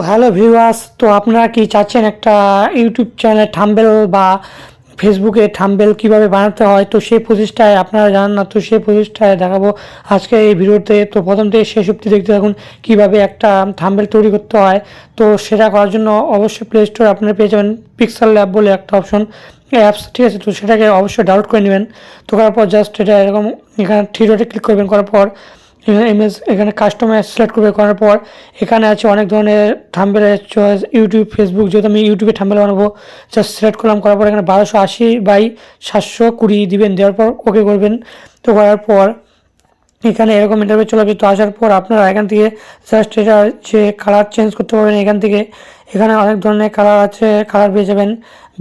Hello viewers, তো আপনারা কি চাচ্ছেন একটা ইউটিউব চ্যানেলে থাম্বনেল বা ফেসবুকে থাম্বনেল কিভাবে বানাতে হয়? তো সেই প্রচেষ্টায় আপনারা জানেন না, তো সেই প্রচেষ্টায় দেখাবো আজকে এই ভিডিওতে। তো প্রথম থেকে শেষ অবধি দেখতে থাকুন কীভাবে একটা থাম্বনেল তৈরি করতে হয়। তো সেটা করার জন্য অবশ্যই প্লে স্টোরে আপনারা পেয়ে যাবেন পিক্সেল ল্যাব বলে একটা অপশন অ্যাপস, ঠিক আছে? তো সেটাকে অবশ্যই ডাউনলোড করে নেবেন। তো করার পর জাস্ট এটা এরকম এখানে থ্রি ডটে ক্লিক করবেন, করার পর ইমেজ এখানে কাস্টমাইজ সিলেক্ট করবে। করার পর এখানে আছে অনেক ধরনের থাম্বনেলের চয়েস, ইউটিউব, ফেসবুক। যেহেতু আমি ইউটিউবে থাম্বনেল বানাবো, জাস্ট সিলেক্ট করলাম। করার পর এখানে 1280 বাই 720 দিবেন, দেওয়ার পর ওকে করবেন। তো করার পর এখানে এরকম ইন্টারভিউ চলে আসবে। তো আসার পর আপনারা এখান থেকে জাস্ট এটা যে কালার চেঞ্জ করতে পারবেন এখান থেকে। এখানে অনেক ধরনের কালার আছে, কালার পেয়ে যাবেন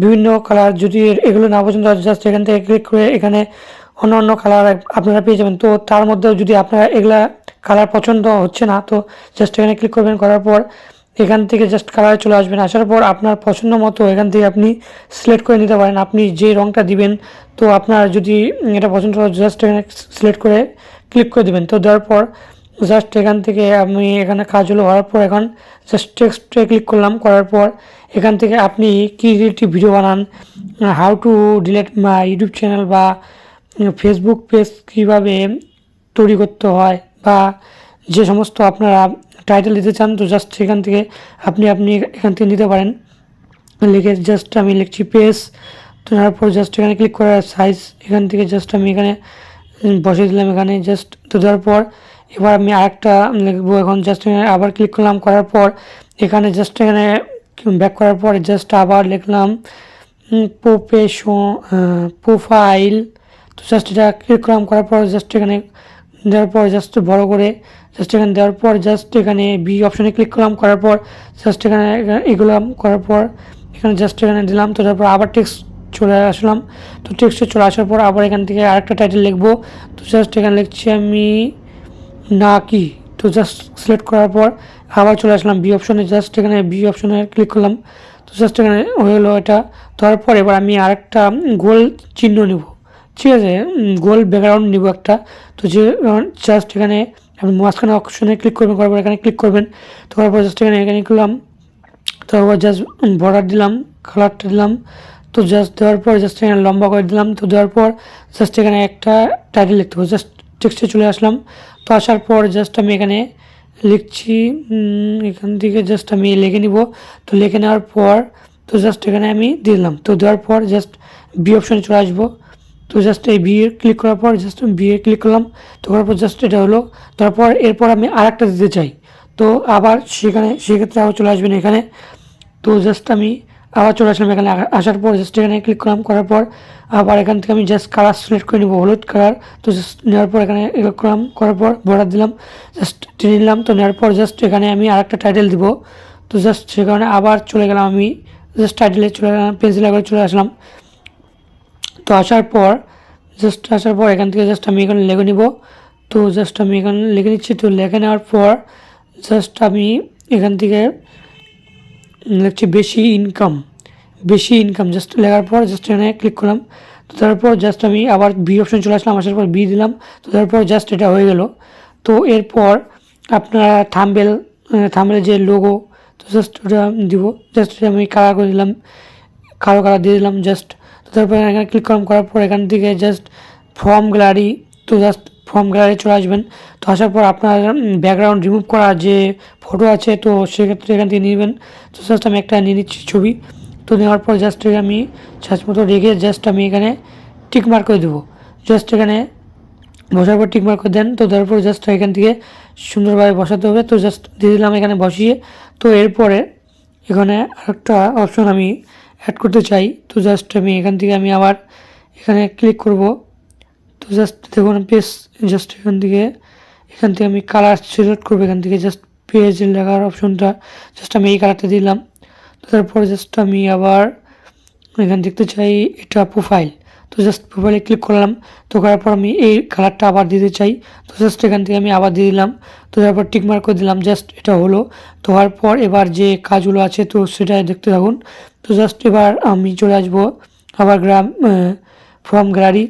বিভিন্ন কালার। যদি এগুলো না পছন্দ হয় জাস্ট এখান থেকে ক্লিক করে এখানে অন্য অন্য কালার আপনারা পেয়ে যাবেন। তো তার মধ্যেও যদি আপনারা এগুলা কালার পছন্দ হচ্ছে না, তো জাস্ট এখানে ক্লিক করবেন। করার পর এখান থেকে জাস্ট কালারে চলে আসবেন। আসার পর আপনার পছন্দ মতো এখান থেকে আপনি সিলেক্ট করে নিতে পারেন আপনি যে রঙটা দিবেন। তো আপনার যদি এটা পছন্দ হয় জাস্ট এখানে সিলেক্ট করে ক্লিক করে দেবেন। তো দেওয়ার পর জাস্ট এখান থেকে আমি এখানে কাজগুলো হওয়ার পর এখন জাস্ট টেক্সটে ক্লিক করলাম। করার পর এখান থেকে আপনি কী রিলেটিভ ভিডিও বানান, how to delete my YouTube channel বা ফেসবুক পেজ কীভাবে তৈরি করতে হয়, বা যে সমস্ত আপনারা টাইটেল দিতে চান, তো জাস্ট সেখান থেকে আপনি এখান থেকে নিতে পারেন। লিখে জাস্ট আমি লিখছি পেজ। তো তারপর জাস্ট এখানে ক্লিক করার সাইজ এখান থেকে জাস্ট আমি এখানে বসিয়ে দিলাম এখানে জাস্ট। তো দেওয়ার পর এবার আমি আরেকটা লিখবো। এখন জাস্ট এখানে আবার ক্লিক করলাম। করার পর এখানে জাস্ট এখানে ব্যাক করার পর জাস্ট আবার লিখলাম প্রোফাইল। তো জাস্ট এটা ক্লিক করলাম। করার পর জাস্ট এখানে দেওয়ার পর জাস্ট বড় করে জাস্ট এখানে দেওয়ার পর জাস্ট এখানে বি অপশানে ক্লিক করলাম। করার পর জাস্ট এখানে এগুলাম। করার পর এখানে জাস্ট এখানে দিলাম। তো তারপর আবার টেক্সট চলে আসলাম। তো টেক্সটে চলে আসার পর আবার এখান থেকে আরেকটা টাইটেল লিখবো। তো জাস্ট এখানে লিখছি আমি না কি। তো জাস্ট সিলেক্ট করার পর আবার চলে আসলাম বি অপশনে, জাস্ট এখানে বি অপশনে ক্লিক করলাম। তো জাস্ট এখানে হয়ে গেলো এটা। তারপর এবার আমি আরেকটা গোল চিহ্ন নিব, ঠিক আছে? গোল ব্যাকগ্রাউন্ড নিব একটা। তো যে জাস্ট এখানে আপনি মাঝখানে অপশনে ক্লিক করবেন। করার পর এখানে ক্লিক করবেন। তো করার পর জাস্ট এখানে করলাম। তারপর জাস্ট বর্ডার দিলাম, কালারটা দিলাম। তো জাস্ট দেওয়ার পর জাস্ট এখানে লম্বা করে দিলাম। তো দেওয়ার পর জাস্ট এখানে একটা টাইটেল লিখতে হবে। জাস্ট টেক্সটে চলে আসলাম। তো আসার পর জাস্ট আমি এখানে লিখছি, এখান থেকে জাস্ট আমি লিখে নিব। তো লিখে নেওয়ার পর তো জাস্ট এখানে আমি দিলাম। তো দেওয়ার পর জাস্ট বি অপশানে চলে আসবো। তো জাস্ট এই বি এ ক্লিক করার পর জাস্ট বি এ ক্লিক করলাম। তো করার পর জাস্ট এটা হলো। তারপর এরপর আমি আরেকটা দিতে চাই, তো আবার সেক্ষেত্রে আবার চলে আসবেন এখানে। তো জাস্ট আমি আবার চলে আসলাম এখানে। আসার পর জাস্ট এখানে ক্লিক করলাম। করার পর আবার এখান থেকে আমি জাস্ট কালার সিলেক্ট করে নেবো, হলুদ কালার। তো জাস্ট নেওয়ার পর এখানে ক্লিক করলাম। করার পর বর্ডার দিলাম, জাস্ট টেনে নিলাম। তো নেওয়ার পর জাস্ট এখানে আমি আরেকটা টাইটেল দিব। তো জাস্ট সে কারণে আবার চলে গেলাম, আমি জাস্ট টাইটেলে চলে গেলাম, পেন্সিল আগে চলে আসলাম। তো আসার পর এখান থেকে জাস্ট আমি এখানে লিখে নিব। তো জাস্ট আমি এখানে লিখে নিচ্ছি। তো লিখে নেওয়ার পর জাস্ট আমি এখান থেকে লিখছি বেশি ইনকাম। জাস্ট লেখার পর জাস্ট এখানে ক্লিক করলাম। তো তারপর জাস্ট আমি আবার বি অপশন চলে আসলাম। আসার পর বি দিলাম। তো তারপর জাস্ট এটা হয়ে গেল। তো এরপর আপনারা থাম্বনেলের যে লোগো, তো জাস্ট ওটা দিব। জাস্ট আমি কালার করে দিলাম, কালো কালার দিয়ে দিলাম জাস্ট। তো তারপর এখানে ক্লিক করলাম। করার পর এখান থেকে জাস্ট ফর্ম গ্যালারি, তো জাস্ট ফর্ম গ্যালারি চলে আসবেন। তো আসার পর আপনার ব্যাকগ্রাউন্ড রিমুভ করা যে ফটো আছে, তো সেক্ষেত্রে এখান থেকে নেবেন। তো জাস্ট আমি একটা নিয়ে নিচ্ছি ছবি। তো নেওয়ার পর জাস্ট আমি সাজ মতো রেখে জাস্ট আমি এখানে টিক মার্ক করে দেবো। জাস্ট এখানে বসার পর টিক মার্ক করে দেন। তো তারপর জাস্ট এখান থেকে সুন্দরভাবে বসাতে হবে। তো জাস্ট দিয়ে দিলাম এখানে বসিয়ে। তো এরপরে এখানে আরেকটা অপশন আমি অ্যাড করতে চাই। তো জাস্ট আমি এখান থেকে আমি আবার এখানে ক্লিক করব। তো জাস্ট দেখুন পেজ, জাস্ট এখান থেকে আমি কালার সিলেক্ট করবো। এখান থেকে জাস্ট পেজ লেখার অপশনটা জাস্ট আমি এই কালারটা দিলাম। তো তারপর জাস্ট আমি আবার এখানে দেখতে চাই এটা প্রোফাইল। তো জাস্ট প্রোফাইলে ক্লিক করলাম। তো করার পর আমি এই কালারটা আবার দিতে চাই। তো জাস্ট এখান থেকে আমি আবার দিয়ে দিলাম। তো তারপর টিকমার্ক করে দিলাম। জাস্ট এটা হলো। তো হওয়ার পর এবার যে কাজগুলো আছে তো সেটা দেখতে থাকুন। তো জাস্ট এবার আমি চলে আসবো আবার ফর্ম গ্যালারি।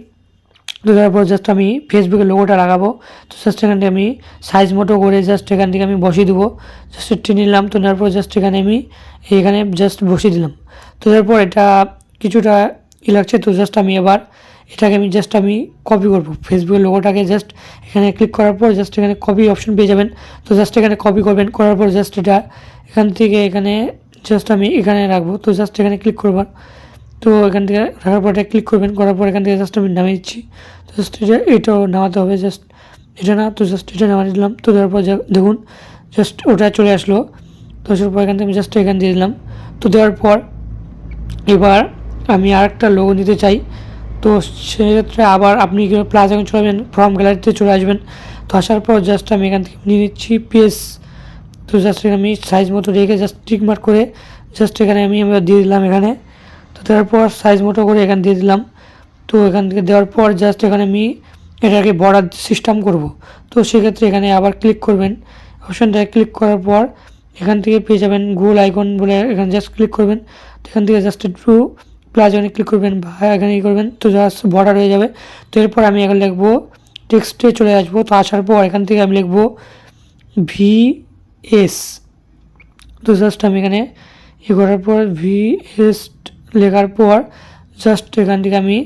তো তারপর জাস্ট আমি ফেসবুকের লোগোটা লাগাবো। তো জাস্ট এখান থেকে আমি সাইজ মতো করে জাস্ট এখান থেকে আমি বসিয়ে দেবো, জাস্ট টেনে নিলাম। তো তারপর জাস্ট এখানে আমি এখানে জাস্ট বসিয়ে দিলাম। তো তারপর এটা কিছুটা লাগছে। তো জাস্ট আমি এবার এটাকে আমি কপি করব, ফেসবুকের লোগোটাকে জাস্ট এখানে ক্লিক করার পর জাস্ট এখানে কপি অপশন পেয়ে যাবেন। তো জাস্ট এখানে কপি করবেন, করার পর জাস্ট এটা এখান থেকে এখানে জাস্ট আমি এখানে রাখবো। তো জাস্ট এখানে ক্লিক করবেন। তো এখান থেকে রাখার পর এটা ক্লিক করবেন, করার পর এখান থেকে জাস্ট আমি নামিয়ে দিচ্ছি। তো জাস্ট এটাও নামাতে হবে, জাস্ট এটা না, তো জাস্ট এটা নামিয়ে দিলাম। তো তারপর দেখুন জাস্ট ওটা চলে আসলো। তো আসার পর এখান থেকে আমি জাস্ট এখান দিয়ে দিলাম। তো দেওয়ার পর এবার আমি আরেকটা লোগো নিতে চাই। তো সেক্ষেত্রে আবার আপনি প্লাস এখন চলে যাবেন, ফর্ম গ্যালারিতে চলে আসবেন। তো আসার পর জাস্ট আমি এখান থেকে নিয়ে নিচ্ছি পেজ। তো জাস্ট আমি সাইজ মতো রেখে জাস্ট টিক মার্ক করে জাস্ট এখানে আমি দিয়ে দিলাম এখানে। তো তারপর সাইজ মতো করে এখানে দিয়ে দিলাম। তো এখান থেকে দেওয়ার পর জাস্ট এখানে আমি এটাকে বর্ডার সিস্টেম করব। তো সেক্ষেত্রে এখানে আবার ক্লিক করবেন, অপশানটায় ক্লিক করার পর এখান থেকে পেয়ে যাবেন গোল আইকন বলে, এখানে জাস্ট ক্লিক করবেন। তো এখান থেকে জাস্ট একটু প্লাস এখানে ক্লিক করবেন বা এখানে করবেন, তো জাস্ট বর্ডার হয়ে যাবে। তো এরপর আমি এখানে লিখবো টেক্সটে চলে আসবো। তো আসার পর এখান থেকে আমি লিখবো VS। তো জাস্ট আমি এখানে করার পর VS লেখার পর জাস্ট এখান থেকে আমি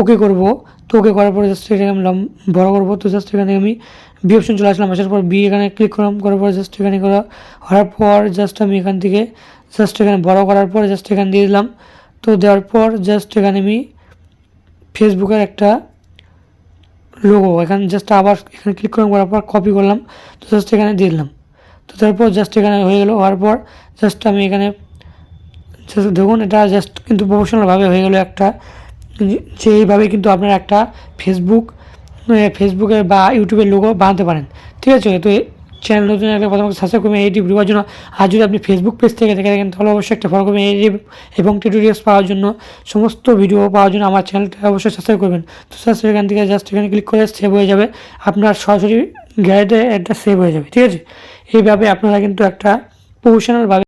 ওকে করব। তো ওকে করার পর জাস্ট এখানে আমি বড় করবো। তো জাস্ট এখানে আমি বি অপশন চলে আসলাম, আসার পর বি এখানে ক্লিক করলাম, করার পর জাস্ট এখানে করার পর জাস্ট আমি এখান থেকে জাস্ট এখানে বড় করার পর জাস্ট এখানে দিয়ে দিলাম। তো দেওয়ার পর জাস্ট এখানে আমি ফেসবুকের একটা লোগো এখানে জাস্ট আবার এখানে ক্লিক করলাম, করার পর কপি করলাম। তো জাস্ট এখানে দিয়ে দিলাম। তো তারপর জাস্ট এখানে হয়ে গেল। হওয়ার পর জাস্ট আমি এখানে জাস্ট দেখুন এটা জাস্ট কিন্তু প্রফেশনালভাবে হয়ে গেলো একটা, যে এইভাবে কিন্তু আপনারা একটা ফেসবুকের বা ইউটিউবের লোগো বানাতে পারেন। ঠিক আছে, তো চ্যানেল নতুন একটা প্রথমে সাবস্ক্রাইব করবেন এই ভিডিওর জন্য। আর যদি আপনি ফেসবুক পেজ থেকে দেখে থাকেন তাহলে অবশ্যই একটা ফলো করবেন এবং টিউটোরিয়ালস পাওয়ার জন্য, সমস্ত ভিডিও পাওয়ার জন্য আমার চ্যানেলটা অবশ্যই সাবস্ক্রাইব করবেন। তো সাবস্ক্রাইব এখান থেকে জাস্ট এখানে ক্লিক করে সেভ হয়ে যাবে, আপনার সরাসরি গ্যালারিতে একটা সেভ হয়ে যাবে। ঠিক আছে, এইভাবে আপনারা কিন্তু একটা প্রফেশনালভাবে